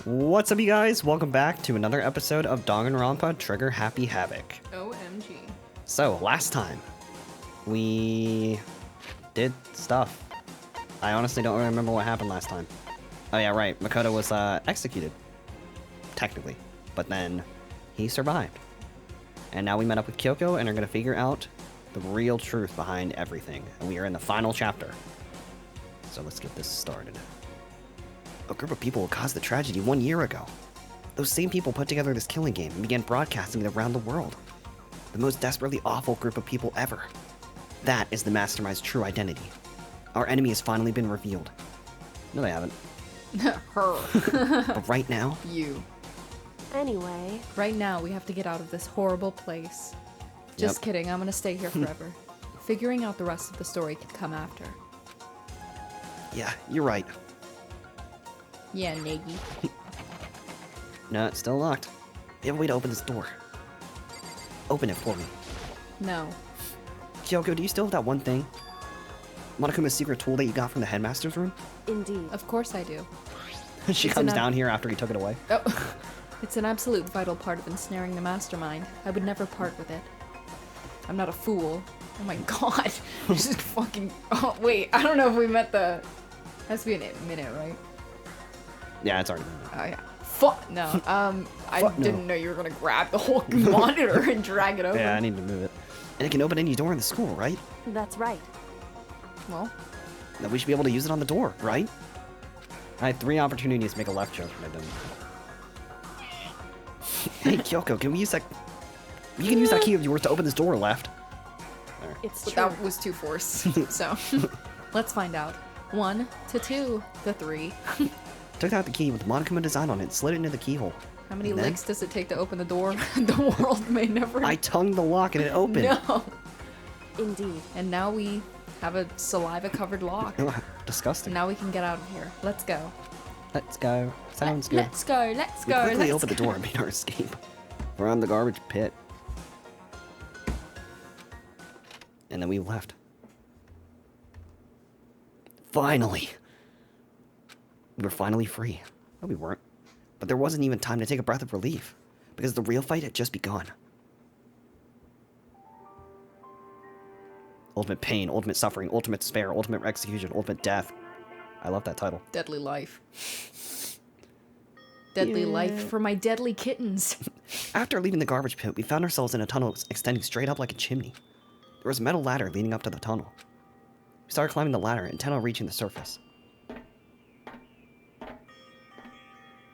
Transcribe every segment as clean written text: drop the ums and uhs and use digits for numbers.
What's up, you guys? Welcome back to another episode of Danganronpa Trigger Happy Havoc. OMG. So, last time, we did stuff. I honestly don't remember what happened last time. Oh yeah, right. Makoto was executed, technically, but then he survived. And now we met up with Kyoko and are going to figure out the real truth behind everything. And we are in the final chapter. So let's get this started. A group of people caused the tragedy 1 year ago. Those same people put together this killing game and began broadcasting it around the world. The most desperately awful group of people ever. That is the mastermind's true identity. Our enemy has finally been revealed. No, they haven't. Her. But right now... You. Anyway. Right now, we have to get out of this horrible place. Just kidding, I'm gonna stay here forever. Figuring out the rest of the story can come after. Yeah, you're right. Yeah, Naggy. No, it's still locked. We have a way to open this door. Open it for me. No. Kyoko, do you still have that one thing? Monokuma's secret tool that you got from the headmaster's room? Indeed. Of course I do. She comes down here after he took it away. Oh. It's an absolute vital part of ensnaring the mastermind. I would never part with it. I'm not a fool. Oh my god. Just fucking... Oh, wait. I don't know if we met the... Has to be a minute, right? Yeah, it's already been. Oh, yeah. Fuck. No. I Fuck no. didn't know you were gonna grab the whole monitor and drag it over. Yeah, I need to move it. And it can open any door in the school, right? That's right. Well, Then we should be able to use it on the door, right? I had 3 opportunities to make a left joke, and I didn't. Hey, Kyoko, can we use that... You can use that key of yours to open this door left. There. It's but true. that was too forced. So, let's find out. 1 to 2 to 3. Took out the key with the Monokuma design on it and slid it into the keyhole. How many And then licks does it take to open the door? The world may never... I tongued the lock and it opened. No. Indeed. And now we have a saliva-covered lock. Disgusting. Now we can get out of here. Let's go. Let's go. Sounds good. Let's go. Let's We go. quickly Let's opened the door and made our escape. We're on the garbage pit. And then we left. Finally! We were finally free. No, we weren't. But there wasn't even time to take a breath of relief, because the real fight had just begun. Ultimate pain, ultimate suffering, ultimate despair, ultimate execution, ultimate death. I love that title. Deadly life. Deadly life for my deadly kittens. After leaving the garbage pit, we found ourselves in a tunnel extending straight up like a chimney. There was a metal ladder leading up to the tunnel. We started climbing the ladder, intent on reaching the surface.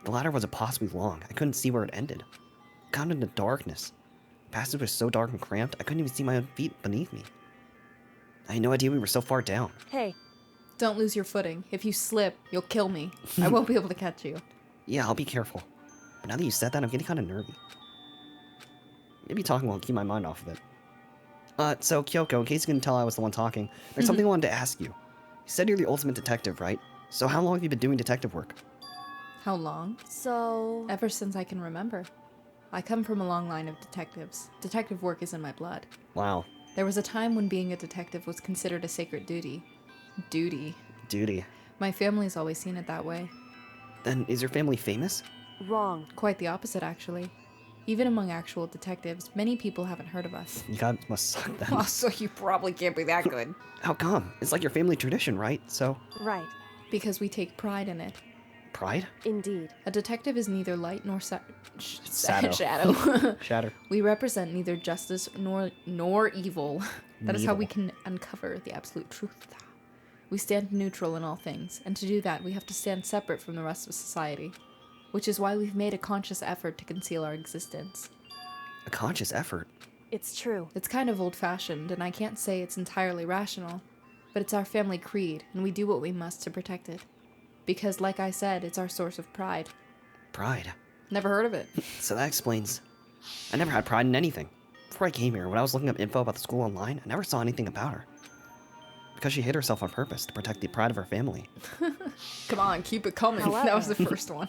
The ladder was impossibly long. I couldn't see where it ended. I got into darkness. The passage was so dark and cramped, I couldn't even see my own feet beneath me. I had no idea we were so far down. Hey. Don't lose your footing. If you slip, you'll kill me. I won't be able to catch you. Yeah, I'll be careful. But now that you said that, I'm getting kind of nervy. Maybe talking won't keep my mind off of it. So Kyoko, in case you couldn't tell I was the one talking, there's something I wanted to ask you. You said you're the ultimate detective, right? So how long have you been doing detective work? How long? So... Ever since I can remember. I come from a long line of detectives. Detective work is in my blood. Wow. There was a time when being a detective was considered a sacred duty. Duty. My family's always seen it that way. Then is your family famous? Wrong. Quite the opposite, actually. Even among actual detectives, many people haven't heard of us. You guys must suck then. Oh, so you probably can't be that good. How come? It's like your family tradition, right? So... Right. Because we take pride in it. Pride? Indeed. A detective is neither light nor Shadow. shadow. Shatter. We represent neither justice nor evil. That is how we Needle. can uncover the absolute truth. We stand neutral in all things, and to do that, we have to stand separate from the rest of society, which is why we've made a conscious effort to conceal our existence. A conscious effort? It's true. It's kind of old-fashioned, and I can't say it's entirely rational, but it's our family creed, and we do what we must to protect it. Because, like I said, it's our source of pride. Pride? Never heard of it. So that explains... I never had pride in anything. Before I came here, when I was looking up info about the school online, I never saw anything about her. Because she hid herself on purpose to protect the pride of her family. Come on, keep it coming. However. That was the first one.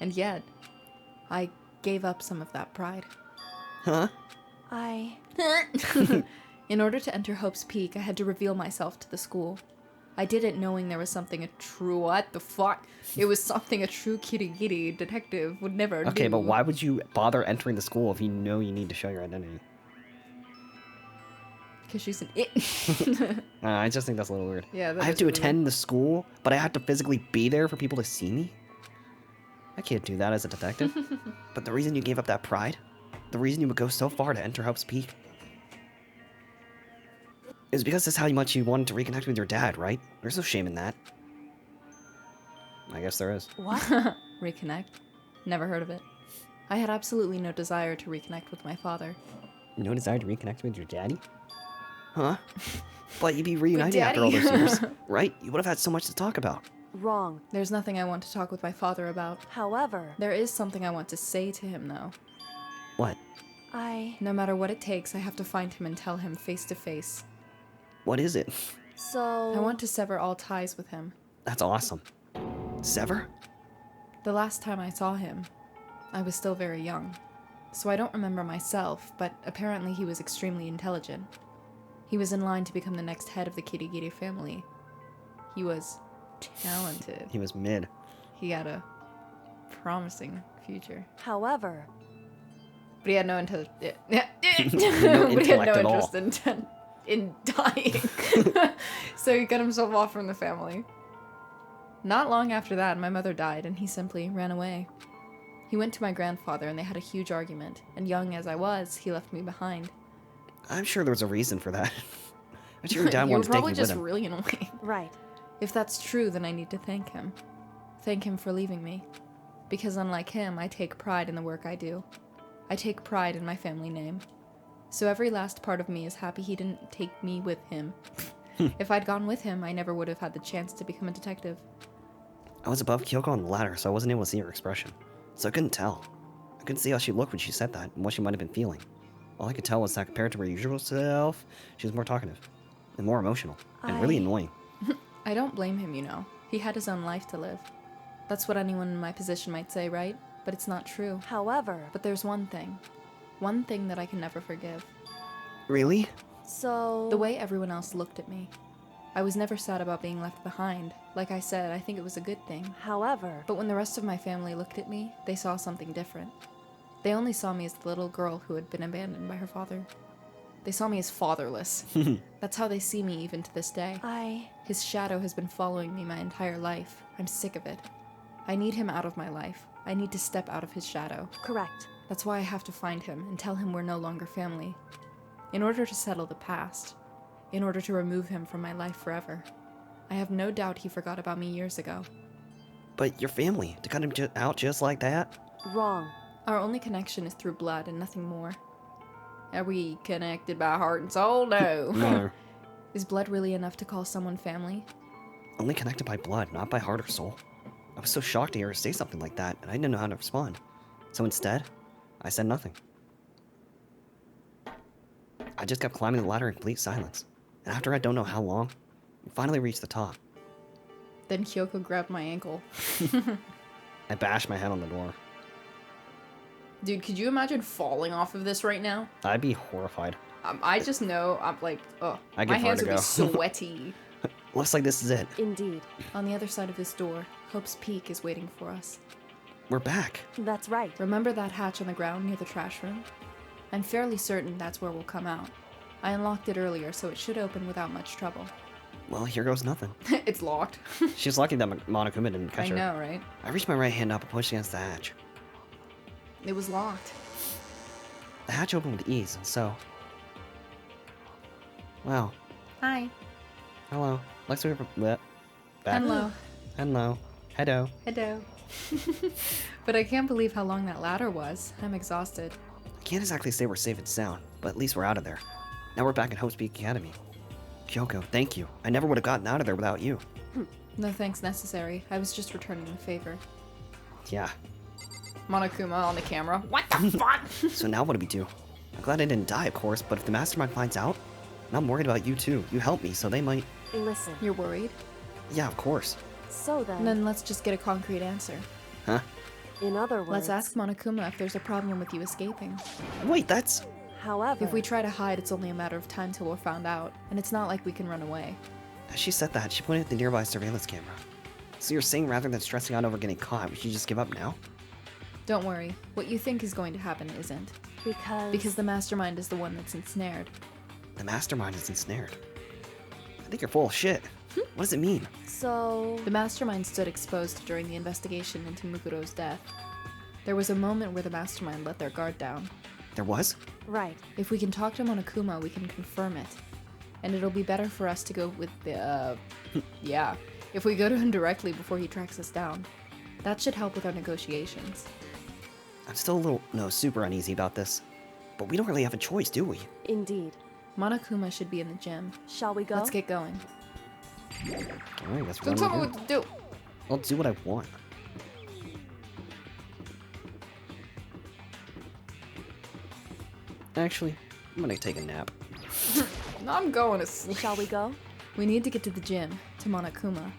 And yet, I gave up some of that pride. Huh? I... In order to enter Hope's Peak, I had to reveal myself to the school. I did it knowing there was something a true... What the fuck? It was something a true kitty detective would never do. Okay, but why would you bother entering the school if you know you need to show your identity? Because she's an it. I just think that's a little weird. Yeah, that I have is to really attend the school, but I have to physically be there for people to see me? I can't do that as a detective. But the reason you gave up that pride, the reason you would go so far to enter Hope's Peak, is because that's how much you wanted to reconnect with your dad, right? There's no shame in that. I guess there is. What? Reconnect? Never heard of it. I had absolutely no desire to reconnect with my father. No desire to reconnect with your daddy? Huh? But you'd be reunited after all daddy. those years, right? You would have had so much to talk about. Wrong. There's nothing I want to talk with my father about. However, There is something I want to say to him, though. What? No matter what it takes, I have to find him and tell him face to face. What is it? So... I want to sever all ties with him. That's awesome. Sever? The last time I saw him, I was still very young, so I don't remember myself, but apparently he was extremely intelligent. He was in line to become the next head of the Kirigiri family. He was talented. He was mid. He had a promising future. However, But he had no intelligence. No But he had no intellect at all. interest in dying. So he cut himself off from the family. Not long after that, my mother died, and he simply ran away. He went to my grandfather, and they had a huge argument, and young as I was, he left me behind. I'm sure there was a reason for that. I'm sure your dad You were wanted to take probably you with just him. really annoying. right. If that's true, then I need to thank him. Thank him for leaving me. Because unlike him, I take pride in the work I do. I take pride in my family name. So every last part of me is happy he didn't take me with him. If I'd gone with him, I never would have had the chance to become a detective. I was above Kyoko on the ladder, so I wasn't able to see her expression. So I couldn't tell. I couldn't see how she looked when she said that, and what she might have been feeling. All I could tell was that compared to her usual self, she was more talkative, and more emotional, and really annoying. I don't blame him, you know. He had his own life to live. That's what anyone in my position might say, right? But it's not true. However, But there's one thing that I can never forgive. Really? so... The way everyone else looked at me. I was never sad about being left behind. Like I said, I think it was a good thing. However, But when the rest of my family looked at me, they saw something different. They only saw me as the little girl who had been abandoned by her father. They saw me as fatherless. That's how they see me even to this day. His shadow has been following me my entire life. I'm sick of it. I need him out of my life. I need to step out of his shadow. correct. That's why I have to find him and tell him we're no longer family. In order to settle the past. In order to remove him from my life forever. I have no doubt he forgot about me years ago. But your family, to cut him out just like that? Wrong. Our only connection is through blood and nothing more. Are we connected by heart and soul? No. No. Is blood really enough to call someone family? Only connected by blood, not by heart or soul. I was so shocked to hear her say something like that, and I didn't know how to respond. So instead, I said nothing. I just kept climbing the ladder in complete silence. And after I don't know how long, we finally reached the top. Then Kyoko grabbed my ankle. I bashed my head on the door. Dude, could you imagine falling off of this right now? I'd be horrified. I just know, I'm like, oh, I my give hands would be vertigo. sweaty. Looks like this is it. Indeed. On the other side of this door, Hope's Peak is waiting for us. We're back. That's right. Remember that hatch on the ground near the trash room? I'm fairly certain that's where we'll come out. I unlocked it earlier, so it should open without much trouble. Well, here goes nothing. It's locked. She's lucky that Monokuma didn't catch I her. know, right? I reached my right hand up and pushed against the hatch. It was locked. The hatch opened with ease, so... Wow. Hi. Hello. Let's do it back. Hello. Hello. Hello. Hello. But I can't believe how long that ladder was. I'm exhausted. I can't exactly say we're safe and sound, but at least we're out of there. Now we're back at Hope's Peak Academy. Kyoko, thank you. I never would have gotten out of there without you. No thanks necessary. I was just returning the favor. Yeah. Monokuma on the camera. What the fuck? So now what do we do? I'm glad I didn't die, of course, but if the mastermind finds out, and I'm worried about you too. You helped me, so they might... Listen. You're worried? Yeah, of course. So then, Then let's just get a concrete answer. Huh? in other words, Let's ask Monokuma if there's a problem with you escaping. Wait, that's... However, If we try to hide, it's only a matter of time till we're found out, and it's not like we can run away. As she said that, she pointed at the nearby surveillance camera. So you're saying rather than stressing out over getting caught, we should just give up now? Don't worry. What you think is going to happen isn't. Because the mastermind is the one that's ensnared. The mastermind is ensnared. I think you're full of shit. What does it mean? So... The mastermind stood exposed during the investigation into Mukuro's death. There was a moment where the mastermind let their guard down. There was? Right. If we can talk to Monokuma, we can confirm it. And it'll be better for us to go with the, yeah. If we go to him directly before he tracks us down. That should help with our negotiations. I'm still a little, super uneasy about this. But we don't really have a choice, do we? Indeed. Monokuma should be in the gym. Shall we go? Let's get going. Alright, that's what Don't tell me I'm what gonna to do. I'll do what I want. Actually, I'm gonna take a nap. I'm going to sleep. Shall we go? We need to get to the gym, to Monokuma.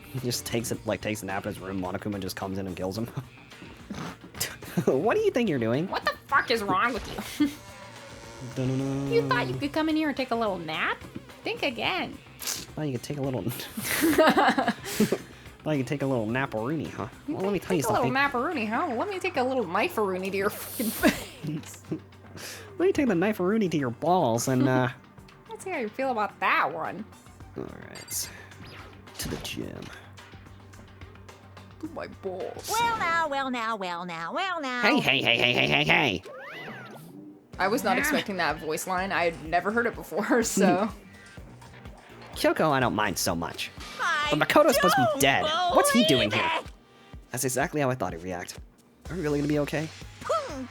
He just takes a nap in his room. Monokuma just comes in and kills him. What do you think you're doing? What the fuck is wrong with you? Dun-dun-dun. You thought you could come in here and take a little nap? Think again. Thought you could take a little. Thought you could take a little naparoonie, huh? Well, let me tell you Take a little something. naparoonie, huh? Let me take a little knife-a-rooney to your fucking face. Let me take the knife-a-rooney to your balls and Let's see how you feel about that one. Alright. To the gym. To my balls. Well now, well now, well now, well now. Hey! I was not expecting that voice line. I had never heard it before, so... Kyoko, I don't mind so much. I But Makoto's supposed to be don't dead. What's he doing believe here? it. That's exactly how I thought he'd react. Are we really gonna be okay?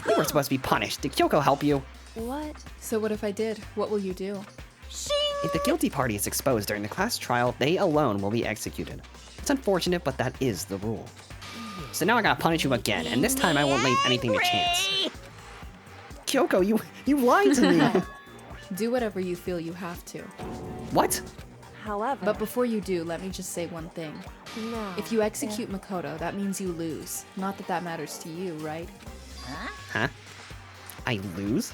You were supposed to be punished. Did Kyoko help you? What? So what if I did? What will you do? Shing. If the guilty party is exposed during the class trial, they alone will be executed. It's unfortunate, but that is the rule. So now I gotta punish you again, and this time I won't leave anything to chance. Angry. Kyoko, you lied to me! Do whatever you feel you have to. What? However... But before you do, let me just say one thing. No. If you execute Makoto, that means you lose. Not that that matters to you, right? Huh? I lose?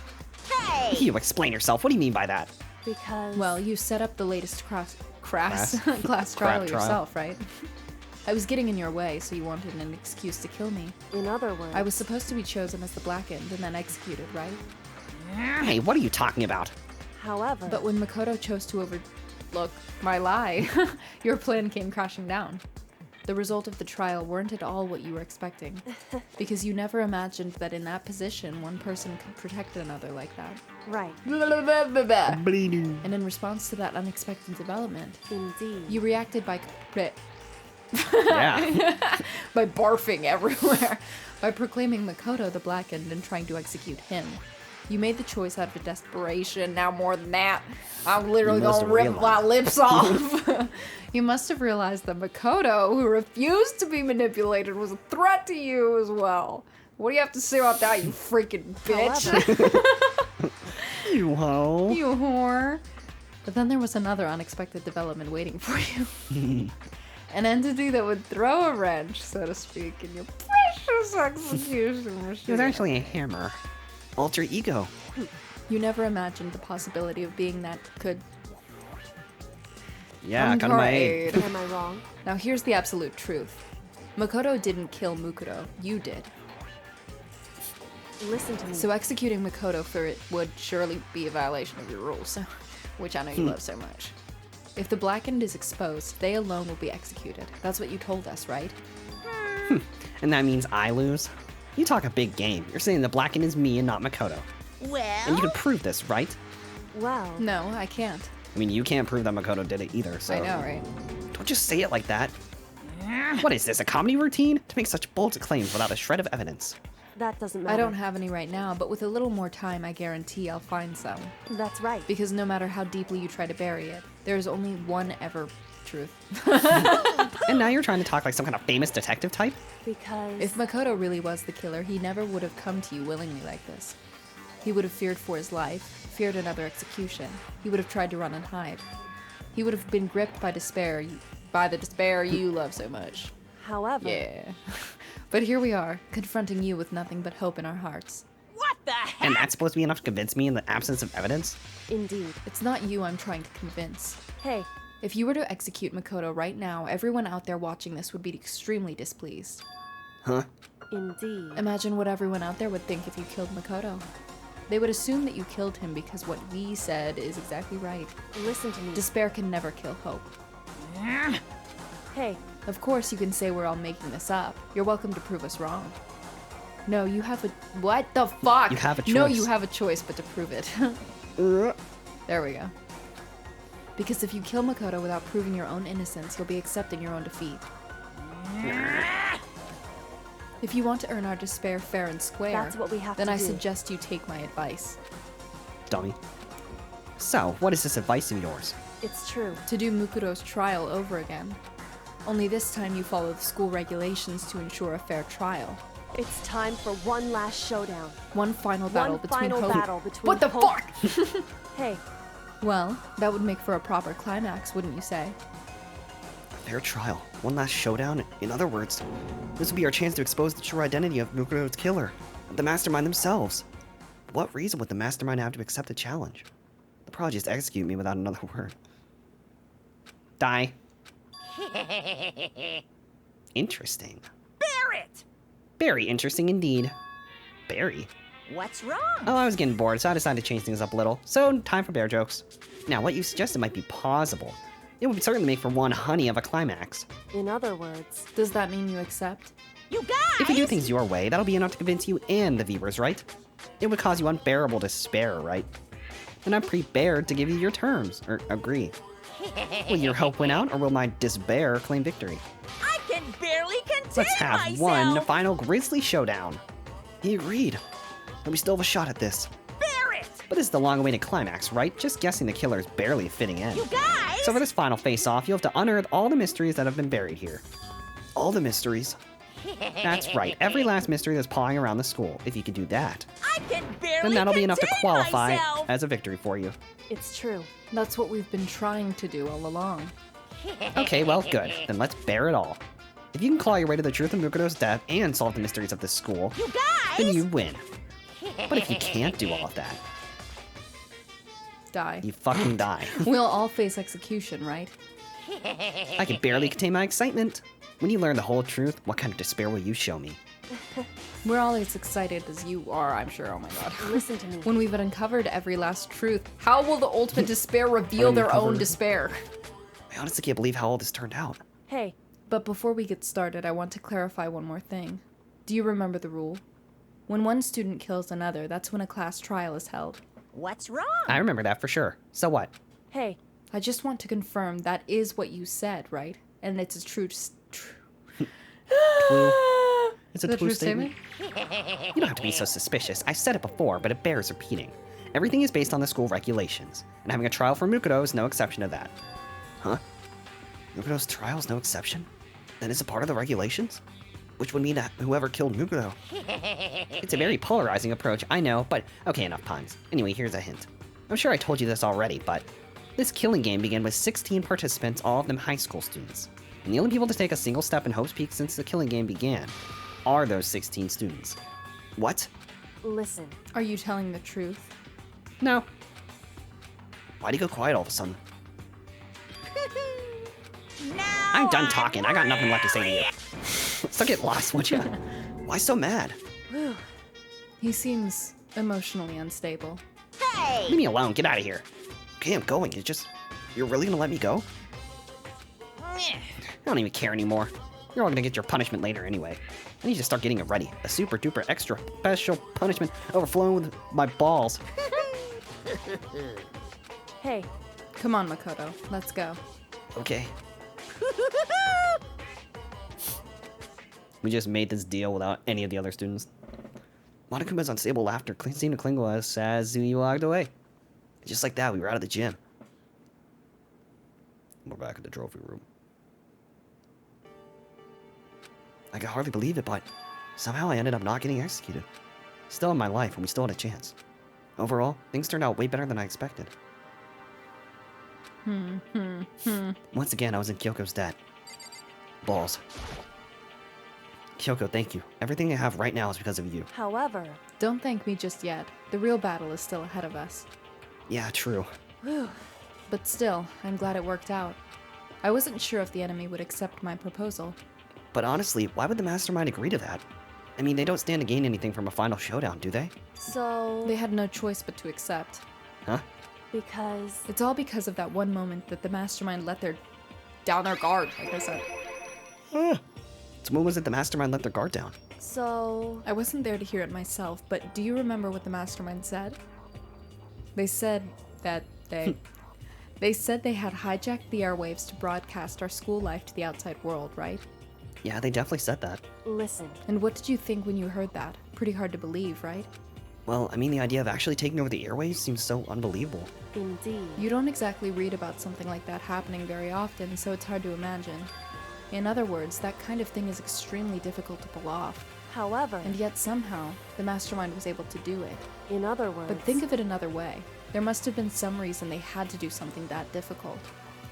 Hey. You explain yourself. What do you mean by that? Because... Well, you set up the latest class Class? class trial Crap trial. yourself, right? I was getting in your way, so you wanted an excuse to kill me. In other words... I was supposed to be chosen as the Black End and then executed, right? Hey, what are you talking about? However... But when Makoto chose to overlook my lie, your plan came crashing down. The result of the trial weren't at all what you were expecting. Because you never imagined that in that position, one person could protect another like that. Right. And in response to that unexpected development, Indeed. you reacted by Yeah. by barfing everywhere, by proclaiming Makoto the Black End and trying to execute him. You made the choice out of desperation. Now more than that, I'm literally You must gonna rip have my lips off. You must have realized that Makoto, who refused to be manipulated, was a threat to you as well. What do you have to say about that, you freaking bitch? You ho. You whore. But then there was another unexpected development waiting for you. An entity that would throw a wrench, so to speak, in your precious execution machine. It was actually a hammer. Alter ego. You never imagined the possibility of being that could. Yeah, come to my aid. Great. Am I wrong? Now here's the absolute truth. Makoto didn't kill Mukuro. You did. Listen to me. So executing Makoto for it would surely be a violation of your rules, which I know you love so much. If the Black End is exposed, they alone will be executed. That's what you told us, right? And that means I lose? You talk a big game. You're saying the Black End is me and not Makoto. Well. And you can prove this, right? Well... No, I can't. I mean, you can't prove that Makoto did it either, so... I know, right? Don't just say it like that. What is this, a comedy routine? To make such bold claims without a shred of evidence. That doesn't matter. I don't have any right now, but with a little more time, I guarantee I'll find some. That's right. Because no matter how deeply you try to bury it, there is only one ever truth. And now you're trying to talk like some kind of famous detective type? Because... If Makoto really was the killer, he never would have come to you willingly like this. He would have feared for his life, feared another execution. He would have tried to run and hide. He would have been gripped by despair, by the despair you love so much. However... Yeah. But here we are, confronting you with nothing but hope in our hearts. What the heck? And that's supposed to be enough to convince me in the absence of evidence? Indeed. It's not you I'm trying to convince. Hey, If you were to execute Makoto right now, everyone out there watching this would be extremely displeased. Huh? Indeed. Imagine what everyone out there would think if you killed Makoto. They would assume that you killed him because what we said is exactly right. Listen to me. Despair can never kill hope. Hey, Of course you can say we're all making this up. You're welcome to prove us wrong. No, you have a... What the fuck? You have a No, choice. you have a choice but to prove it. There we go. Because if you kill Makoto without proving your own innocence, you'll be accepting your own defeat. If you want to earn our despair fair and square, That's what we have then to I do. suggest you take my advice. Dummy. So, what is this advice of yours? it's true. To do Mukuro's trial over again. Only this time you follow the school regulations to ensure a fair trial. It's time for one last showdown. One final battle between final hope... battle between What the hope- fuck? Hey, Well, that would make for a proper climax, wouldn't you say? Fair trial. One last showdown. In other words, this would be our chance to expose the true identity of Mukuro's killer, the mastermind themselves. What reason would the mastermind have to accept the challenge? They'll probably just execute me without another word. Die. Interesting. Barrett! Very interesting indeed. Barry. What's wrong? Oh, I was getting bored, so I decided to change things up a little. So, time for bear jokes. Now, what you suggested might be plausible. It would certainly make for one honey of a climax. in other words, Does that mean you accept? You guys! If we do things your way, that'll be enough to convince you and the viewers, right? It would cause you unbearable despair, right? And I'm prepared to give you your terms, or agree. Will your hope win out, or will my despair claim victory? I can barely contain Let's have myself. one final grisly showdown. He agreed. But we still have a shot at this. Barrett! But this is the long-awaited climax, right? Just guessing the killer is barely fitting in. You guys! So for this final face-off, you'll have to unearth all the mysteries that have been buried here. All the mysteries? That's right, every last mystery that's pawing around the school. If you can do that, I can barely then that'll be enough to contain qualify myself. as a victory for you. it's true. That's what we've been trying to do all along. Okay, well, good. Then let's bear it all. If you can claw your way to the truth of Mukuro's death and solve the mysteries of this school, You guys! then you win. But if you can't do all of that, Die. you fucking die. We'll all face execution, right? I can barely contain my excitement. When you learn the whole truth, what kind of despair will you show me? We're all as excited as you are, I'm sure. Oh my god. Listen to me. When we've uncovered every last truth, how will the ultimate despair reveal their own Uncovered. despair? I honestly can't believe how all this turned out. Hey, But before we get started, I want to clarify one more thing. Do you remember the rule? When one student kills another, that's when a class trial is held. What's wrong? I remember that for sure. So what? hey, I just want to confirm that is what you said, right? And it's a true... It's a Is that true true statement. You don't have to be so suspicious. I've said it before, but it bears repeating. Everything is based on the school regulations, and having a trial for Mukuro is no exception to that. Huh? Mukuro's trial is no exception? Then it's a part of the regulations? Which would mean that whoever killed Mukuro. It's a very polarizing approach, I know, but okay, enough puns. Anyway, here's a hint. I'm sure I told you this already, but this killing game began with 16 participants, all of them high school students. And the only people to take a single step in Hope's Peak since the killing game began are those 16 students. What? listen. Are you telling the truth? No. Why'd he go quiet all of a sudden? Now I'm done talking. I got nothing left to say to you. So get lost, would you? Why so mad? He seems emotionally unstable. Hey! Leave me alone. Get out of here. Okay, I'm going. You're really gonna let me go? I don't even care anymore. You're all gonna get your punishment later anyway. I need to start getting it ready. A super duper extra special punishment overflowing with my balls. Hey, Come on, Makoto. Let's go. Okay. We just made this deal without any of the other students. Monokuma's unstable laughter seemed to cling to us as we walked away. Just like that, we were out of the gym. We're back at the trophy room. I could hardly believe it, but somehow I ended up not getting executed. Still in my life, and we still had a chance. Overall, things turned out way better than I expected. Once again, I was in Kyoko's debt. Balls. Kyoko, thank you. Everything I have right now is because of you. however, Don't thank me just yet. The real battle is still ahead of us. Yeah, true. But still, I'm glad it worked out. I wasn't sure if the enemy would accept my proposal. But honestly, why would the mastermind agree to that? I mean, they don't stand to gain anything from a final showdown, do they? So, They had no choice but to accept. Huh? because It's all because of that one moment that the mastermind let down their guard, like I said. So when was it the mastermind let their guard down? so I wasn't there to hear it myself, but do you remember what the mastermind said? They said that they said they had hijacked the airwaves to broadcast our school life to the outside world, right? Yeah, they definitely said that. listen. And what did you think when you heard that? Pretty hard to believe, right? Well, I mean, the idea of actually taking over the airwaves seems so unbelievable. Indeed. You don't exactly read about something like that happening very often, so it's hard to imagine. In other words, that kind of thing is extremely difficult to pull off. However, And yet somehow, the mastermind was able to do it. in other words, But think of it another way. There must have been some reason they had to do something that difficult.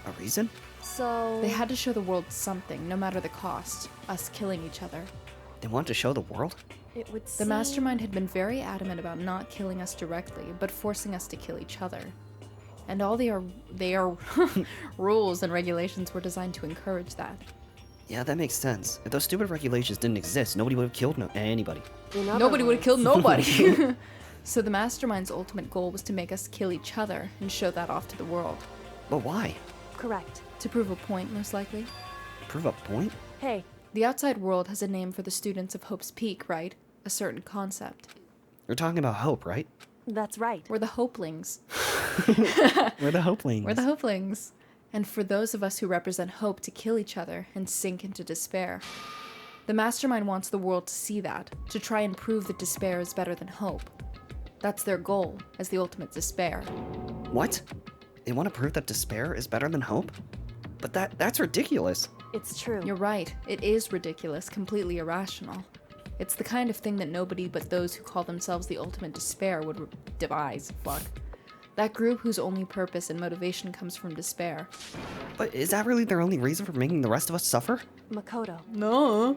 A reason? so They had to show the world something, no matter the cost. Us killing each other. They want to show the world? it would The seem mastermind had been very adamant about not killing us directly, but forcing us to kill each other. And all their rules and regulations were designed to encourage that. Yeah, that makes sense. If those stupid regulations didn't exist, nobody would have killed anybody. in other Nobody would have words, killed nobody. So the mastermind's ultimate goal was to make us kill each other and show that off to the world. But why? Correct. To prove a point, most likely. Prove a point? Hey, The outside world has a name for the students of Hope's Peak, right? A certain concept. You're talking about hope, right? that's right. We're the Hopelings. We're the hopelings. We're the Hopelings. And for those of us who represent hope to kill each other and sink into despair. The mastermind wants the world to see that, to try and prove that despair is better than hope. That's their goal, as the ultimate despair. What? They want to prove that despair is better than hope? But that's ridiculous. It's true. You're right, it is ridiculous, completely irrational. It's the kind of thing that nobody but those who call themselves the ultimate despair would devise. Fuck. That group whose only purpose and motivation comes from despair. But is that really their only reason for making the rest of us suffer? Makoto. No.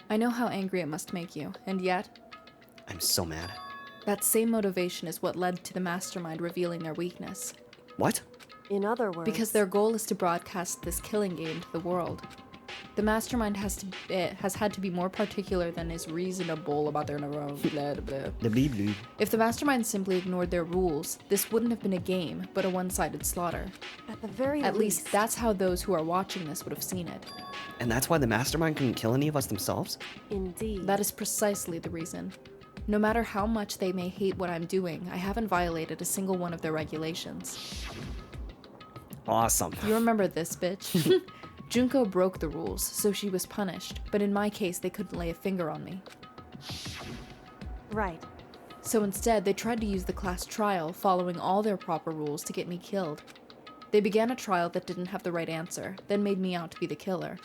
I know how angry it must make you, and yet, I'm so mad. that same motivation is what led to the mastermind revealing their weakness. What? In other words, Because their goal is to broadcast this killing game to the world. The mastermind has had to be more particular than is reasonable about their own blah, blah. The blue. If the mastermind simply ignored their rules, this wouldn't have been a game, but a one-sided slaughter. at the very At least that's how those who are watching this would have seen it. And that's why the mastermind couldn't kill any of us themselves? indeed. That is precisely the reason. No matter how much they may hate what I'm doing, I haven't violated a single one of their regulations. Awesome. You remember this, bitch? Junko broke the rules, so she was punished, but in my case, they couldn't lay a finger on me. right. So instead, they tried to use the class trial, following all their proper rules, to get me killed. They began a trial that didn't have the right answer, then made me out to be the killer.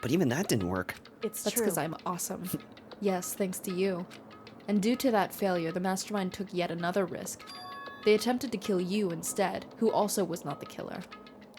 But even that didn't work. It's That's true. because I'm awesome. Yes, thanks to you. And due to that failure, the mastermind took yet another risk. They attempted to kill you instead, who also was not the killer.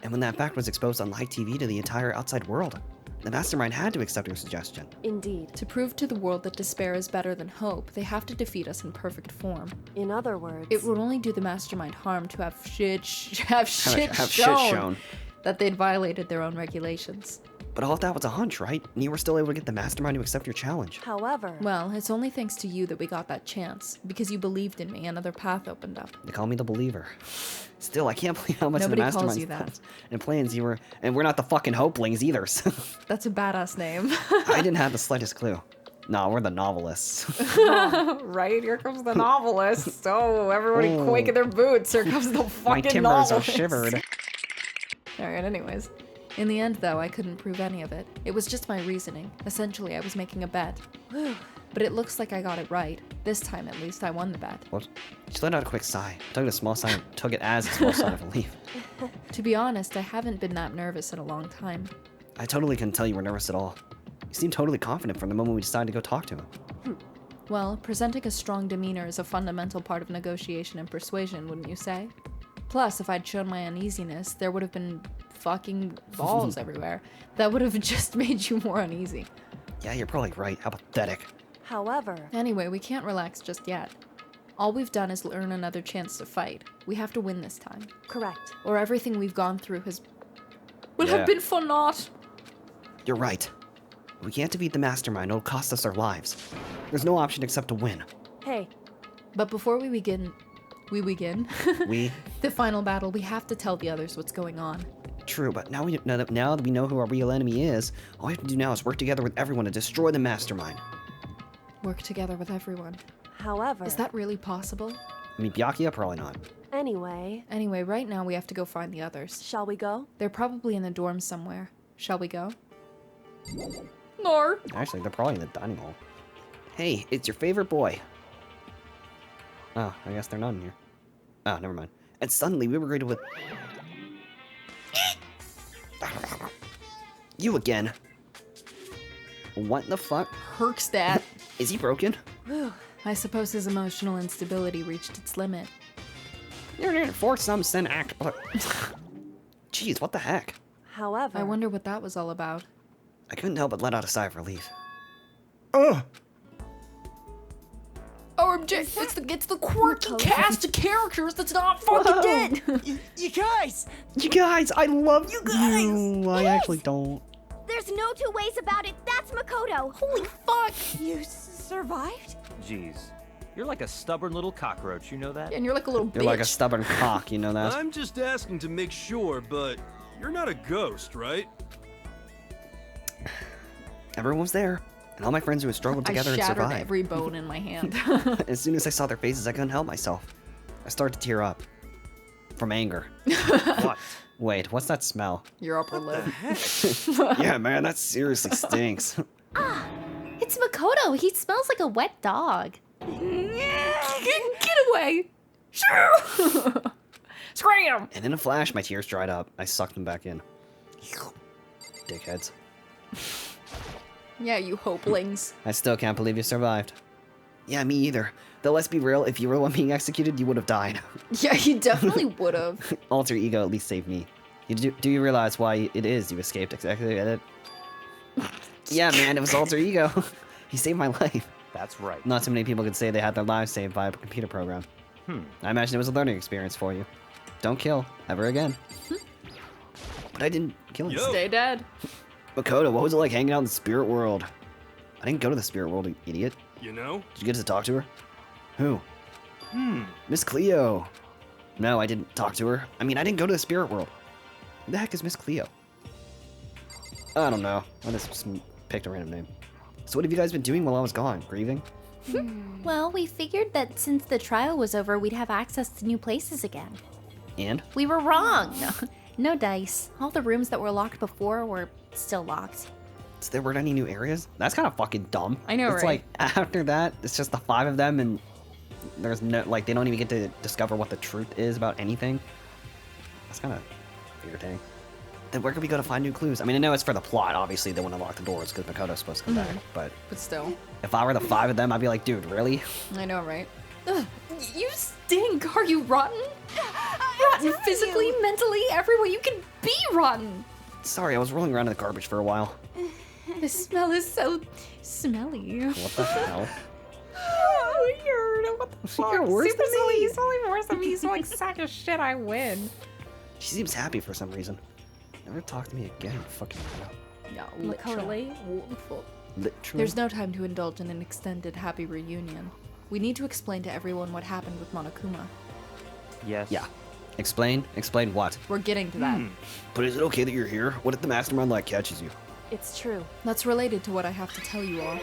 And when that fact was exposed on live TV to the entire outside world, the mastermind had to accept your suggestion. Indeed. To prove to the world that despair is better than hope, they have to defeat us in perfect form. In other words, It would only do the mastermind harm to have shit Have shit shown shown. that they'd violated their own regulations. But all of that was a hunch, right? And you were still able to get the mastermind to accept your challenge. however, Well, it's only thanks to you that we got that chance, because you believed in me, another path opened up. They call me the believer. Still, I can't believe how much Nobody of the calls mastermind's you that. thoughts and plans you were, and we're not the fucking hopelings either. So That's a badass name. I didn't have the slightest clue. No, we're the novelists. Right? Here comes the novelist. Oh, everybody quake in their boots. Here comes the My fucking timbers are novelist. shivered. Alright, anyways. In the end, though, I couldn't prove any of it. It was just my reasoning. Essentially, I was making a bet. But it looks like I got it right. This time, at least, I won the bet. What? She let out a quick sigh, took a small sigh, took it as a small sigh of relief. To be honest, I haven't been that nervous in a long time. I totally couldn't tell you were nervous at all. You seemed totally confident from the moment we decided to go talk to him. Well, presenting a strong demeanor is a fundamental part of negotiation and persuasion, wouldn't you say? Plus, if I'd shown my uneasiness, there would have been fucking balls everywhere. That would have just made you more uneasy. Yeah, you're probably right. How pathetic. however, Anyway, we can't relax just yet. All we've done is earn another chance to fight. We have to win this time. Correct. Or everything we've gone through would Yeah. have been for naught. You're right. We can't defeat the mastermind. It'll cost us our lives. There's no option except to win. Hey, But before we begin We? the final battle, we have to tell the others what's going on. True, but now that we know who our real enemy is, all we have to do now is work together with everyone to destroy the mastermind. Work together with everyone. however... Is that really possible? I mean, Byakuya, probably not. Anyway, Anyway, right now we have to go find the others. shall we go? They're probably in the dorms somewhere. Shall we go? No. Actually, they're probably in the dining hall. Hey, it's your favorite boy. Oh, I guess they're not in here. Oh, never mind. And suddenly we were greeted with... You again. What the fuck? Herkstad. Is he broken? Whew. I suppose his emotional instability reached its limit. For some sin act. Jeez, what the heck? However... I wonder what that was all about. I couldn't help but let out a sigh of relief. Ugh! OMG, it's the quirky Makoto. cast of characters that's not fucking dead. You guys! You guys, I love you guys! you. I actually don't. There's no two ways about it. That's Makoto. Holy fuck. You survived? Jeez. You're like a stubborn little cockroach, you know that? And you're like a little bitch. You're like a stubborn cock, you know that? I'm just asking to make sure, but you're not a ghost, right? Everyone was there, and all my friends who had struggled together I and shattered survived. every bone in my hand. As soon as I saw their faces, I couldn't help myself. I started to tear up. From anger. What? Wait, what's that smell? Your upper lip. Yeah, man, that seriously stinks. It's Makoto. He smells like a wet dog. Get away. Scram. And in a flash, my tears dried up. I sucked them back in. Dickheads. Yeah, you hopelings. I still can't believe you survived. Yeah, me either. Though let's be real, if you were the one being executed, you would have died. Yeah, you definitely would have. Alter ego at least saved me. Do you realize why it is you escaped exactly at it? Yeah, man, it was alter ego. He saved my life. That's right. Not too many people could say they had their lives saved by a computer program. I imagine it was a learning experience for you. Don't kill, ever again. But I didn't kill him. Yo. Stay dead. Makoto, what was it like hanging out in the spirit world? I didn't go to the spirit world, you idiot. You know? Did you get to talk to her? Who? Miss Cleo. No, I didn't talk to her. I mean, I didn't go to the spirit world. Who the heck is Miss Cleo? I don't know. I just picked a random name. So what have you guys been doing while I was gone? Grieving? Well, we figured that since the trial was over, we'd have access to new places again. And? We were wrong. No dice. All the rooms that were locked before were still locked. So there weren't any new areas? That's kind of fucking dumb. I know, It's right? like, after that, it's just the 5 of them and there's no, like, they don't even get to discover what the truth is about anything. That's kind of irritating. Then where could we go to find new clues? I mean, I know it's for the plot, obviously they want to lock the doors because Makoto's supposed to come back, but But still. if I were the 5 of them, I'd be like, dude, really? I know, right? Ugh, you stink. Are you rotten? Rotten physically, mentally, everywhere. You can be rotten. Sorry, I was rolling around in the garbage for a while. The smell is so smelly. What the hell? Oh, weird. What the fuck? You're worse than me. He's only worse than me, so like, sack of shit, I win. She seems happy for some reason. Never talk to me again, fucking weirdo. Yeah, Makoto. Literally. There's no time to indulge in an extended happy reunion. We need to explain to everyone what happened with Monokuma. Yes. Yeah. Explain? Explain what? We're getting to that. But is it okay that you're here? What if the mastermind like catches you? It's true. That's related to what I have to tell you all.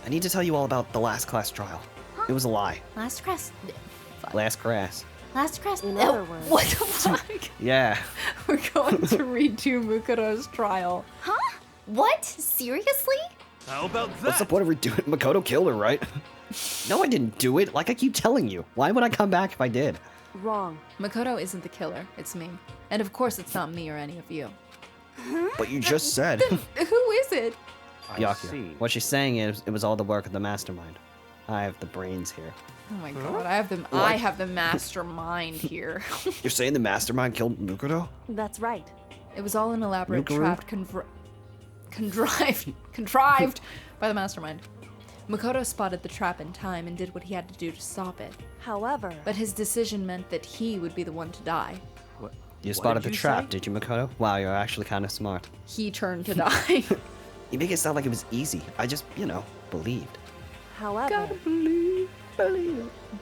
I need to tell you all about the last class trial. It was a lie. Last crest. Last class. Last crest. In Oh, other words... What the fuck? Yeah. We're going to redo Mukoto's trial. Huh? What? Seriously? How about that? What's the point of redoing it? Makoto killed her, right? No, I didn't do it. Like I keep telling you. Why would I come back if I did? Wrong. Makoto isn't the killer, it's me. And of course it's not me or any of you. But you just said. Who is it? I Byakuya. see. What she's saying is it was all the work of the mastermind. I have the brains here. Oh my god, I have the mastermind here. You're saying the mastermind killed Makoto? That's right. It was all an elaborate Nukaru? trap contrived by the mastermind. Makoto spotted the trap in time and did what he had to do to stop it. However, But his decision meant that he would be the one to die. What? You what spotted did the you trap, say? did you, Makoto? Wow, you're actually kind of smart. He turned to die. You make it sound like it was easy. I just, believed. however,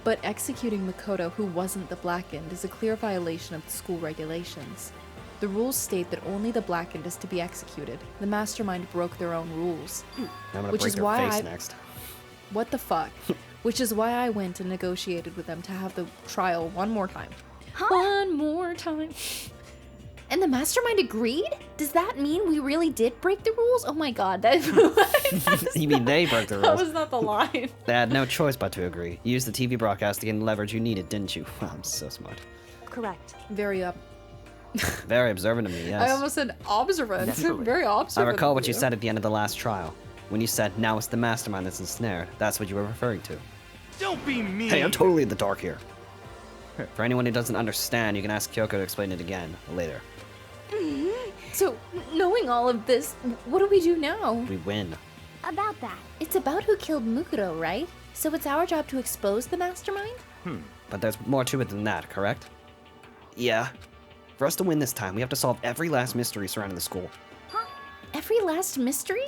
But executing Makoto, who wasn't the Blackened, is a clear violation of the school regulations. The rules state that only the Blackened is to be executed. The mastermind broke their own rules. I'm gonna Which break is their why face I- next. What the fuck? Which is why I went and negotiated with them to have the trial one more time. One more time. And the mastermind agreed? Does that mean we really did break the rules? Oh my god, that You mean they broke the that rules? was not the line. They had no choice but to agree. You used the TV broadcast to gain the leverage you needed, didn't you? I'm so smart. correct. Very up. Very observant of me, yes. I almost said observant. Naturally. Very I observant. recall of what you said at the end of the last trial. When you said, now it's the mastermind that's ensnared. That's what you were referring to. Don't be mean. Hey, I'm totally in the dark here. For anyone who doesn't understand, you can ask Kyoko to explain it again, later. So, knowing all of this, what do we do now? We win. about that. It's about who killed Mukuro, right? So it's our job to expose the mastermind? But there's more to it than that, correct? Yeah. For us to win this time, we have to solve every last mystery surrounding the school. Every last mystery?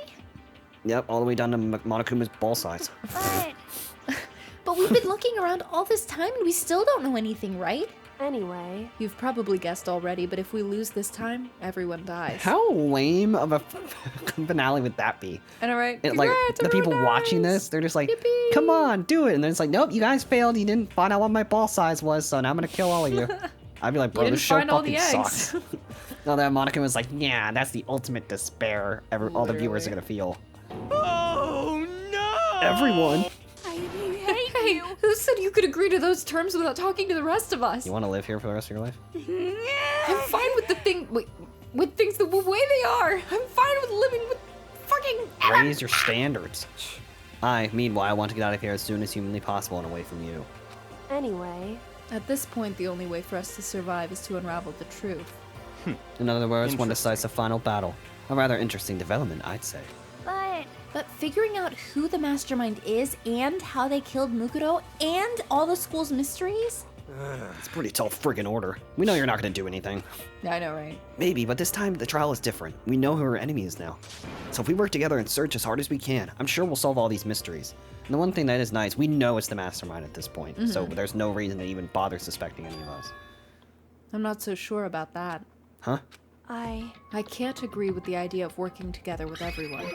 Yep, all the way down to Monokuma's ball size. But... but we've been looking around all this time and we still don't know anything, right? Anyway, You've probably guessed already, but if we lose this time, everyone dies. How lame of a finale would that be? I know, right? Like, Congrats, the people everyone watching dies. this, they're just like, Yippee. come on, do it. And then it's like, nope, you guys failed. You didn't find out what my ball size was, so now I'm going to kill all of you. I'd be like, bro, You this didn't show find all the fucking eggs. sucks. No, that Monica was like, yeah, that's the ultimate despair all the viewers are going to feel. Oh no! Everyone. Hey, who said you could agree to those terms without talking to the rest of us? You want to live here for the rest of your life? I'm fine with with things the way they are. I'm fine with living with fucking Raise your standards. I, meanwhile, want to get out of here as soon as humanly possible and away from you. anyway, At this point, the only way for us to survive is to unravel the truth. In other words, one Interesting. decisive final battle. A rather interesting development, I'd say. But figuring out who the mastermind is and how they killed Mukuro and all the school's mysteries? It's a pretty tall friggin' order. We know you're not going to do anything. I know, right? Maybe, but this time the trial is different. We know who our enemy is now. So if we work together and search as hard as we can, I'm sure we'll solve all these mysteries. And the one thing that is nice, we know it's the mastermind at this point, so there's no reason to even bother suspecting any of us. I'm not so sure about that. Huh? I can't agree with the idea of working together with everyone.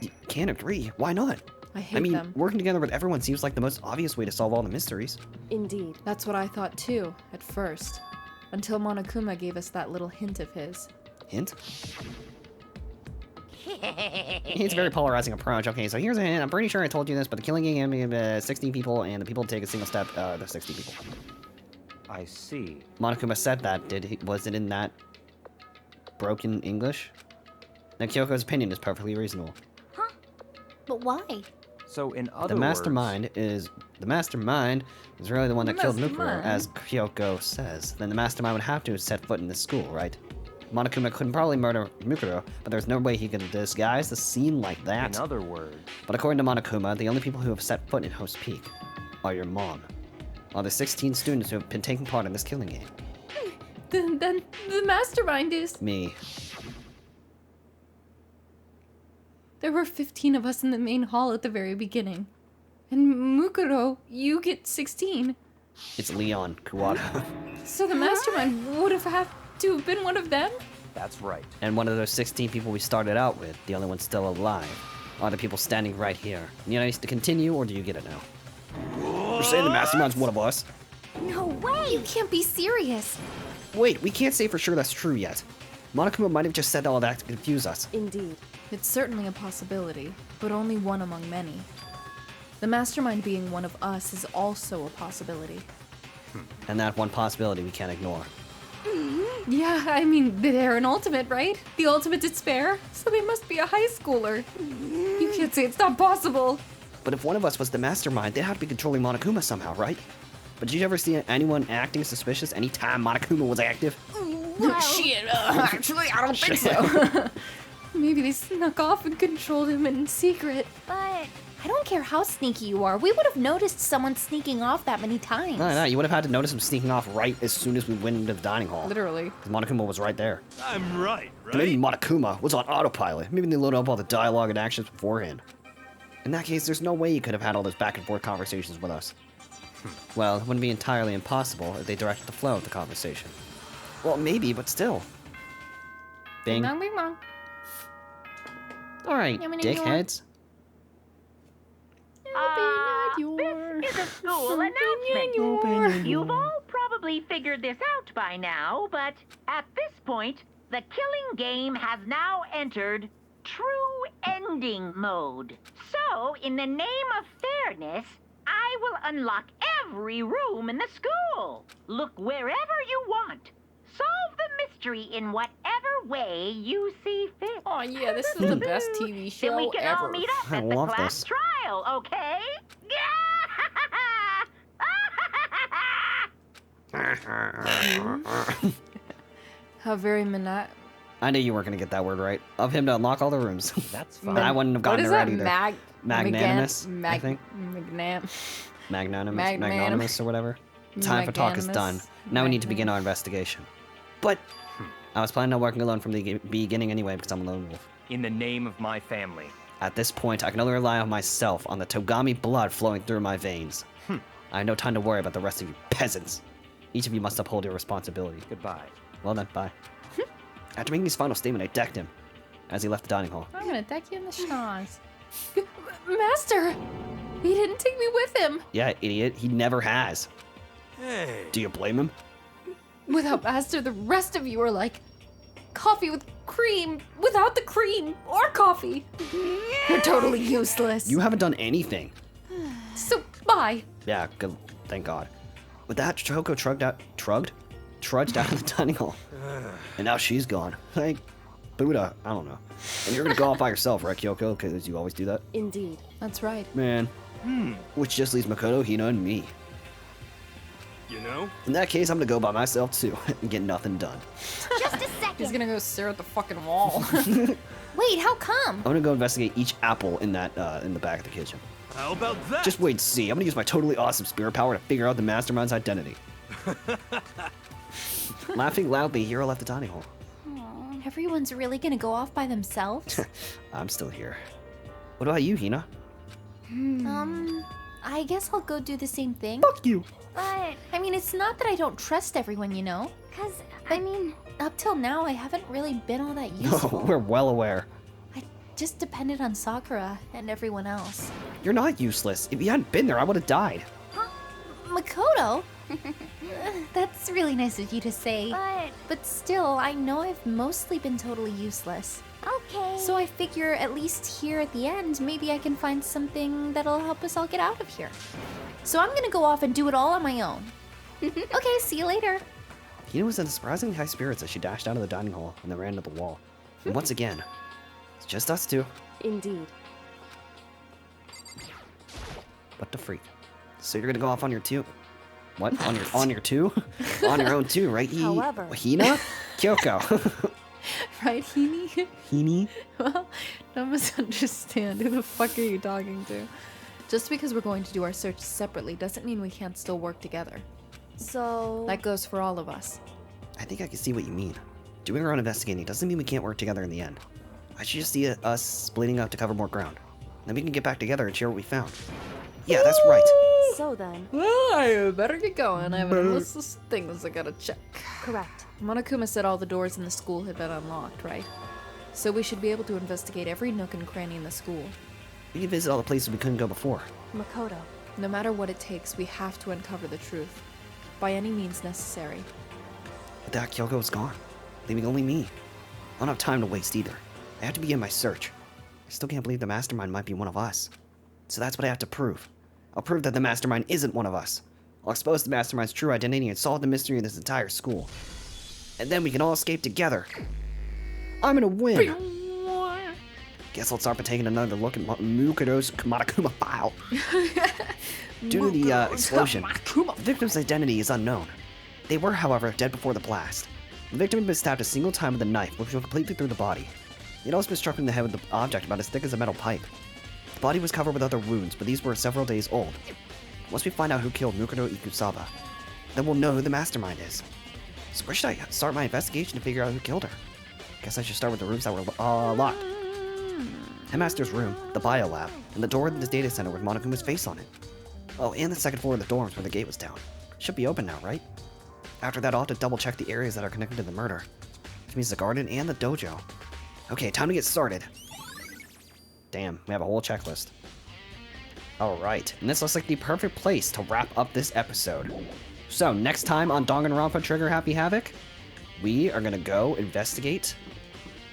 You can't agree. Why not? I hate I mean, them. working together with everyone seems like the most obvious way to solve all the mysteries. indeed. That's what I thought too, at first. Until Monokuma gave us that little hint of his. Hint? It's a very polarizing approach. Okay, so here's a hint. I'm pretty sure I told you this, but the killing game 16 people, and the people take a single step, the 60 people. I see. Monokuma said that. Was it in that broken English? Now, Kyoko's opinion is perfectly reasonable. But why? So in other The mastermind is really the one that killed Mukuro, Mastermind. as Kyoko says. Then the mastermind would have to have set foot in the school, right? Monokuma couldn't probably murder Mukuro, but there's no way he could disguise the scene like that. In other words, But according to Monokuma, the only people who have set foot in Host Peak are your mom, are the 16 students who have been taking part in this killing game. Then the mastermind is... Me. There were 15 of us in the main hall at the very beginning. And Mukuro, you get 16. It's Leon Kuwata. So the mastermind would have to have been one of them? that's right. And one of those 16 people we started out with, the only one still alive, are the people standing right here. You know, to continue, or do you get it now? You're saying the mastermind's one of us? No way! You can't be serious. Wait, we can't say for sure that's true yet. Monokuma might have just said all that to confuse us. Indeed. It's certainly a possibility, but only one among many. The mastermind being one of us is also a possibility. And that one possibility we can't ignore. Yeah, I mean, they're an ultimate, right? The ultimate despair? So they must be a high schooler. You can't say it's not possible. But if one of us was the mastermind, they'd have to be controlling Monokuma somehow, right? But did you ever see anyone acting suspicious anytime Monokuma was active? Shit, actually, I don't think so. Maybe they snuck off and controlled him in secret. But I don't care how sneaky you are. We would have noticed someone sneaking off that many times. No, you would have had to notice him sneaking off right as soon as we went into the dining hall. Literally. Because Monokuma was right there. I'm right, Maybe right? Monokuma was on autopilot. Maybe they loaded up all the dialogue and actions beforehand. In that case, there's no way you could have had all those back and forth conversations with us. Well, it wouldn't be entirely impossible if they directed the flow of the conversation. Well, maybe, but still. Bing. Bing, bing, bong. Alright, dickheads. This is a school announcement. You've all probably figured this out by now, but at this point, the killing game has now entered true ending mode. So, in the name of fairness, I will unlock every room in the school. Look wherever you want. Solve the mystery in whatever way you see fit. Oh yeah, this is the best TV show Then we can all ever. meet up I at the love class this. trial, okay? How very I knew you weren't gonna get that word right. Of him to unlock all the rooms. That's But fine. I wouldn't have What gotten is it right that? either. Magnanimous, I think. Magnanimous, magnanimous or whatever. Time for talk is done. Now we need to begin our investigation. But I was planning on working alone from the beginning anyway because I'm a lone wolf. In the name of my family. At this point, I can only rely on myself, on the Togami blood flowing through my veins. I have no time to worry about the rest of you peasants. Each of you must uphold your responsibility. Goodbye. Well then, bye. After making his final statement, I decked him as he left the dining hall. I'm gonna deck you in the schnoz. Master! He didn't take me with him! Yeah, idiot. He never has. Hey. Do you blame him? Without Master, the rest of you are like coffee with cream without the cream or coffee. You're totally useless. You haven't done anything. So, bye. Yeah, good. Thank God. With that, Choco trudged out of the dining hall. And now she's gone. Like, Buddha, I don't know. And you're gonna go off by yourself, right, Kyoko? Because you always do that? Indeed. That's right. Man. Which just leaves Makoto, Hina, and me. You know? In that case, I'm gonna go by myself too and get nothing done. Just a He's second. gonna go stare at the fucking wall. Wait, how come? I'm gonna go investigate each apple in that in the back of the kitchen. How about that? Just wait and see. I'm gonna use my totally awesome spirit power to figure out the mastermind's identity. Laughing loudly, Hiro left the dining hall. Aw, everyone's really gonna go off by themselves? I'm still here. What about you, Hina? I guess I'll go do the same thing. Fuck you. But, I mean, it's not that I don't trust everyone, you know? Cause, I mean, up till now, I haven't really been all that No, useful. we're well aware. I just depended on Sakura and everyone else. You're not useless. If you hadn't been there, I would have died. Makoto? That's really nice of you to say. But still, I know I've mostly been totally useless. Okay. So I figure at least here at the end, maybe I can find something that'll help us all get out of here. So I'm gonna go off and do it all on my own. Okay, see you later. Hina was in surprisingly high spirits as she dashed out of the dining hall and then ran to the wall. And once again, it's just us two. Indeed. What the freak? So you're gonna go off on your two? What? On your two? On your own too, right? However. Hina? Kyoko. Right, Heaney? Hini? Well, don't misunderstand. Who the fuck are you talking to? Just because we're going to do our search separately doesn't mean we can't still work together. So. That goes for all of us. I think I can see what you mean. Doing our own investigating doesn't mean we can't work together in the end. I should just see us splitting up to cover more ground. Then we can get back together and share what we found. Yeah, that's right. So then. Well, I better get going. I have a list of things I gotta check. Correct. Monokuma said all the doors in the school had been unlocked, right? So we should be able to investigate every nook and cranny in the school. We can visit all the places we couldn't go before. Makoto. No matter what it takes, we have to uncover the truth. By any means necessary. But that Kyoko's gone, leaving only me. I don't have time to waste either. I have to begin my search. I still can't believe the mastermind might be one of us. So that's what I have to prove. I'll prove that the mastermind isn't one of us. I'll expose the mastermind's true identity and solve the mystery of this entire school. And then we can all escape together. I'm gonna win! Guess I'll start by taking another look at Mukoto's Monokuma file. Due to the explosion, the victim's identity is unknown. They were, however, dead before the blast. The victim had been stabbed a single time with a knife, which went completely through the body. They'd also been struck in the head with an object about as thick as a metal pipe. The body was covered with other wounds, but these were several days old. Once we find out who killed Makoto Ikusaba, then we'll know who the mastermind is. So where should I start my investigation to figure out who killed her? Guess I should start with the rooms that were locked. Headmaster's room, the bio lab, and the door in the data center with Monokuma's face on it. Oh, and the second floor of the dorms where the gate was down. Should be open now, right? After that, I'll have to double check the areas that are connected to the murder. Which means the garden and the dojo. Okay, time to get started. Damn, we have a whole checklist. Alright, and this looks like the perfect place to wrap up this episode. So, next time on Danganronpa Trigger Happy Havoc, we are gonna go investigate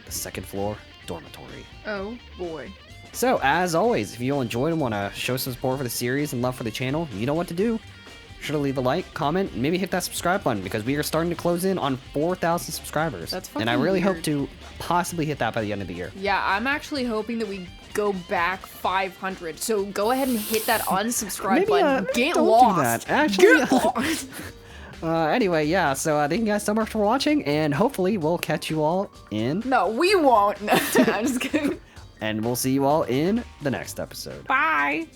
the second floor dormitory. Oh boy. So, as always, if you all enjoyed and want to show some support for the series and love for the channel, you know what to do. Be sure to leave a like, comment, and maybe hit that subscribe button because we are starting to close in on 4,000 subscribers. That's fucking And I really hope weird. to possibly hit that by the end of the year. Yeah, I'm actually hoping that we go back 500. So go ahead and hit that unsubscribe button. Get don't lost. do that. Actually, Get lost. anyway, yeah, so thank you guys so much for watching, and hopefully we'll catch you all in, No, we won't. No, I'm just kidding. and we'll see you all in the next episode. Bye.